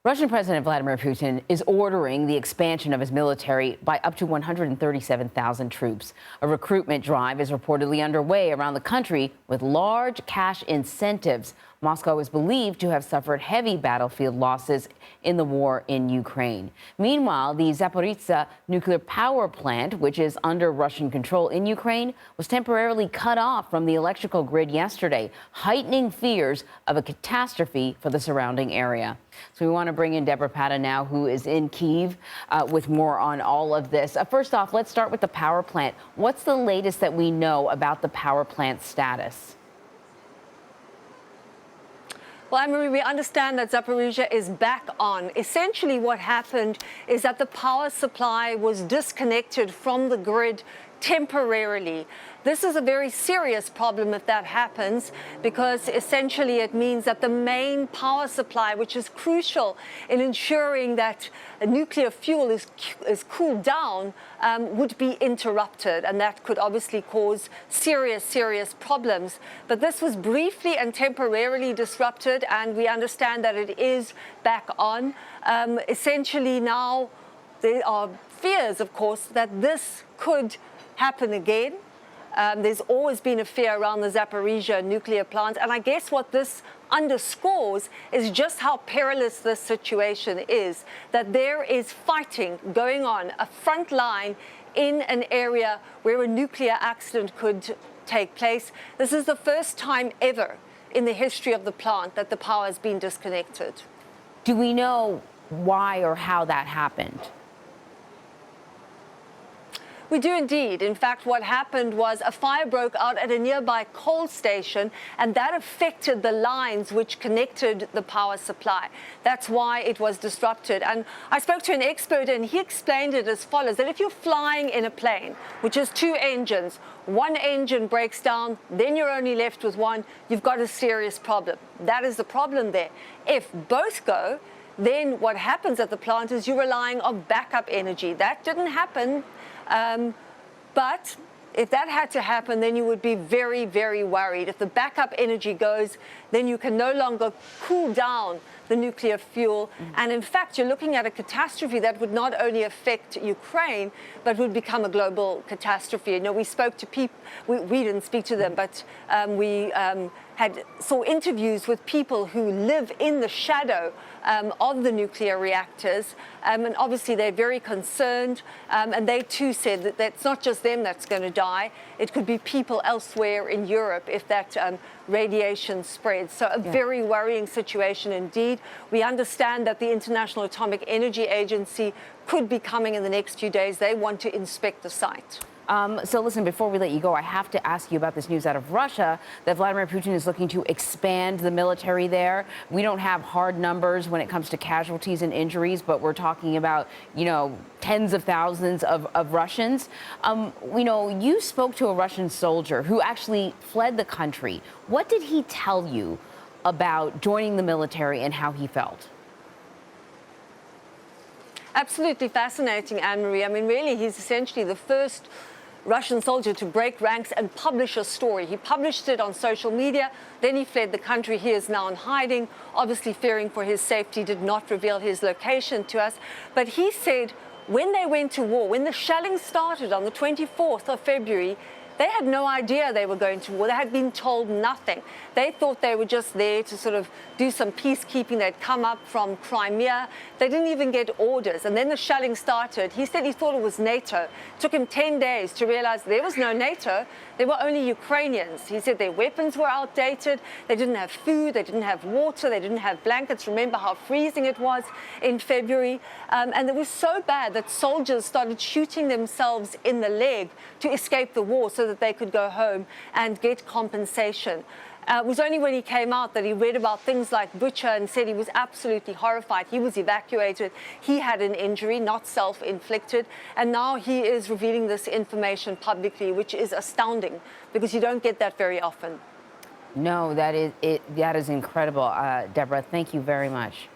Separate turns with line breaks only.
Russian President Vladimir Putin is ordering the expansion of his military by up to 137,000 troops. A recruitment drive is reportedly underway around the country with large cash incentives. Moscow is believed to have suffered heavy battlefield losses in the war in Ukraine. Meanwhile, the Zaporizhzhia nuclear power plant, which is under Russian control in Ukraine, was temporarily cut off from the electrical grid yesterday, heightening fears of a catastrophe for the surrounding area. So we want to bring in Debora Patta now, who is in Kyiv, with more on all of this. First off, let's start with the power plant. What's the latest that we know about the power plant status?
Well, Anne-Marie, we understand that Zaporizhzhia is back on. Essentially, what happened is that the power supply was disconnected from the grid temporarily. This is a very serious problem if that happens, because essentially it means that the main power supply, which is crucial in ensuring that nuclear fuel is cooled down, would be interrupted, and that could obviously cause serious problems. But this was briefly and temporarily disrupted, and we understand that it is back on. Essentially now there are fears, of course, that this could happen again. There's always been a fear around the Zaporizhzhia nuclear plant, and I guess what this underscores is just how perilous this situation is, that there is fighting going on, a front line in an area where a nuclear accident could take place. This is the first time ever in the history of the plant that the power has been disconnected.
Do we know why or how that happened?
We do indeed. In fact, what happened was a fire broke out at a nearby coal station, and that affected the lines which connected the power supply. That's why it was disrupted. And I spoke to an expert, and he explained it as follows, that if you're flying in a plane, which has two engines, one engine breaks down, then you're only left with one, you've got a serious problem. That is the problem there. If both go, then what happens at the plant is you're relying on backup energy. That didn't happen. But if that had to happen, then you would be very worried. If the backup energy goes, then you can no longer cool down the nuclear fuel. And in fact, you're looking at a catastrophe that would not only affect Ukraine, but would become a global catastrophe. You know, we spoke to people, we didn't speak to them, but we saw interviews with people who live in the shadow of the nuclear reactors, and obviously they're very concerned, and they too said that it's not just them that's going to die, it could be people elsewhere in Europe if that radiation spreads. So a very worrying situation indeed. We understand that the International Atomic Energy Agency could be coming in the next few days. They want to inspect the site.
So listen, before we let you go, I have to ask you about this news out of Russia that Vladimir Putin is looking to expand the military there. We don't have hard numbers when it comes to casualties and injuries, but we're talking about, you know, tens of thousands of Russians. You know, you spoke to a Russian soldier who actually fled the country. What did he tell you about joining the military and how he felt?
Absolutely fascinating, Anne-Marie. I mean, really, he's essentially the first Russian soldier to break ranks and publish a story. He published it on social media, then he fled the country. He is now in hiding, obviously fearing for his safety, did not reveal his location to us. But he said when they went to war, when the shelling started on the 24th of February, they had no idea they were going to war. They had been told nothing. They thought they were just there to sort of do some peacekeeping. They'd come up from Crimea. They didn't even get orders. And then the shelling started. He said he thought it was NATO. It took him 10 days to realize there was no NATO. There were only Ukrainians. He said their weapons were outdated. They didn't have food. They didn't have water. They didn't have blankets. Remember how freezing it was in February. And it was so bad that soldiers started shooting themselves in the leg to escape the war so that they could go home and get compensation. It was only when he came out that he read about things like Bucha and said he was absolutely horrified. He was evacuated. He had an injury, not self-inflicted. And now he is revealing this information publicly, which is astounding because you don't get that very often.
No, that is incredible. Debora, thank you very much.